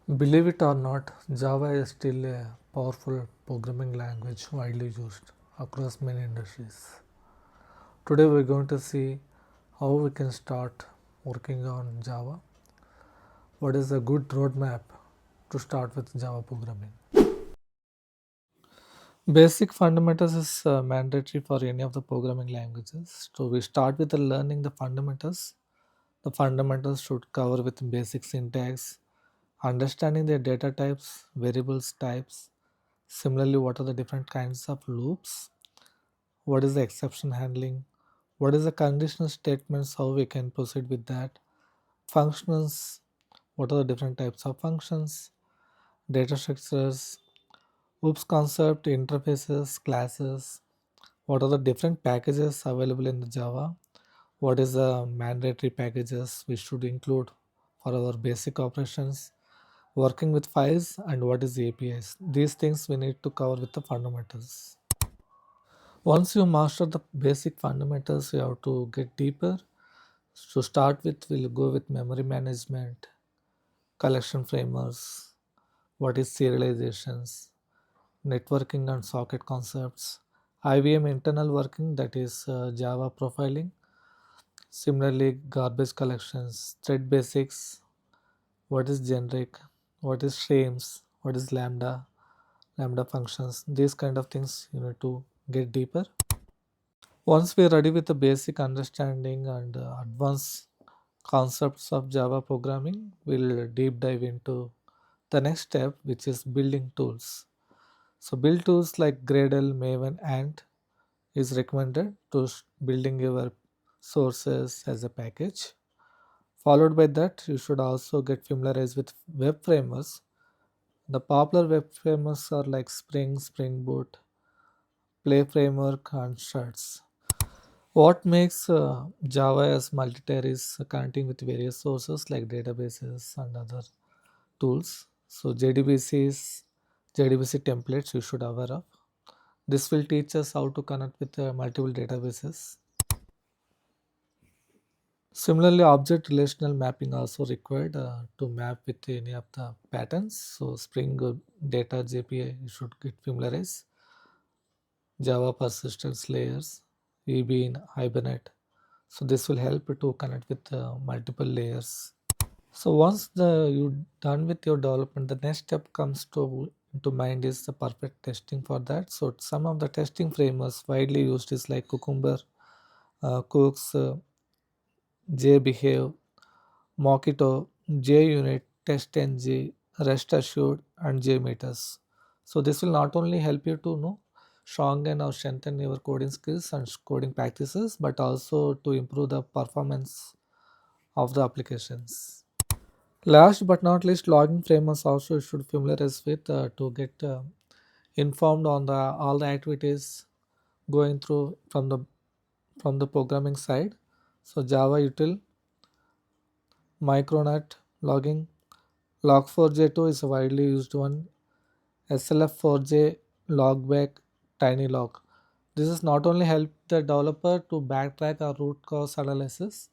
Believe it or not, Java is still a powerful programming language widely used across many industries. Today we're going to see how we can start working on Java. What is a good roadmap to start with Java programming? Basic fundamentals is mandatory for any of the programming languages. So we start with the learning the fundamentals. The fundamentals should cover with basic syntax, understanding the data types, variables types. Similarly, what are the different kinds of loops? What is the exception handling? What is the conditional statements? How we can proceed with that? Functions. What are the different types of functions? Data structures. Oops concept, interfaces, classes. What are the different packages available in the Java? What is the mandatory packages we should include for our basic operations? Working with files and what is the APIs? These things we need to cover with the fundamentals. Once you master the basic fundamentals, you have to get deeper. To start with, we'll go with memory management, collection frameworks, what is serializations, networking and socket concepts, IVM internal working, that is Java profiling. Similarly, garbage collections, thread basics, what is generic, what is streams, what is lambda functions. These kind of things you need to get deeper. Once we're ready with the basic understanding and advanced concepts of Java programming, we'll deep dive into the next step, which is building tools. So, build tools like Gradle, Maven, Ant is recommended to building your sources as a package. Followed by that, you should also get familiarized with web frameworks. The popular web frameworks are like Spring, Spring Boot, Play Framework, and Struts. What makes Java as multi-tier is connecting with various sources like databases and other tools. So JDBC templates you should aware of. This will teach us how to connect with multiple databases. Similarly, object relational mapping also required to map with any of the patterns. So Spring Data JPA you should get familiarized. Java persistence layers, EB in Hibernate. So this will help you to connect with multiple layers. So once you done with your development, the next step comes to into mind is the perfect testing for that. So some of the testing frameworks widely used is like Cucumber, Cooks, JBehave, Mockito, JUnit, TestNG, Rest Assured, and JMeter. So this will not only help you to know strengthen or strengthen your coding skills and coding practices, but also to improve the performance of the applications. Last but not least, logging frameworks also you should familiarize with to get informed on the all the activities going through from the programming side. So Java util, Micronaut logging, Log4j2 is a widely used one, SLF4j, Logback, TinyLog. This is not only help the developer to backtrack our root cause analysis,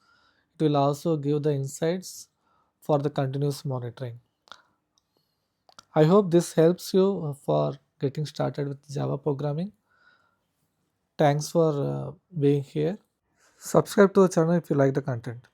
it will also give the insights for the continuous monitoring. I hope this helps you for getting started with Java programming. Thanks for being here. Subscribe to the channel if you like the content.